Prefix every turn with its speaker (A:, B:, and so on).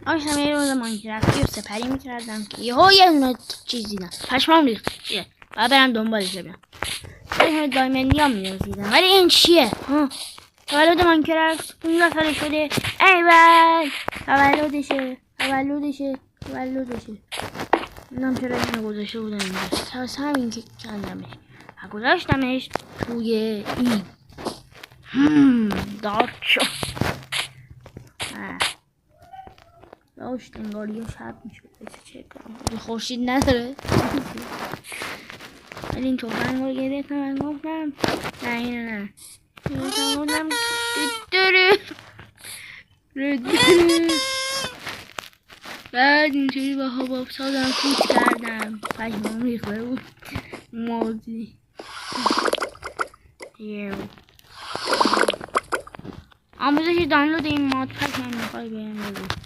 A: داشتم یه روز ماینکرافتی رو سپری میکردم که یه دونه چیز دیدم پشمام ریخت. چیه؟ باید برم دنبالش ببینم. یه دایمندی هم میرسیدم ولی این چیه؟ تولد ماینکرافت 15 ساله شده. ایول تولدشه. نمیدونم چرا اینو گذاشته بودم اینجا. تاس همین که کندمش و گذاشتمش توی این دارک شد. داشت انگار یه شب میشد. چه کنم خورشید نداره. ولی این توفنگ رو گرفتم و گفتم نه اینو نه گفتم بعد اینجوری با حباب سازم پوچ کردم. پشمام ریخته بود موزی. آموزش دانلود این ماد پک من میخوای بهم بگو.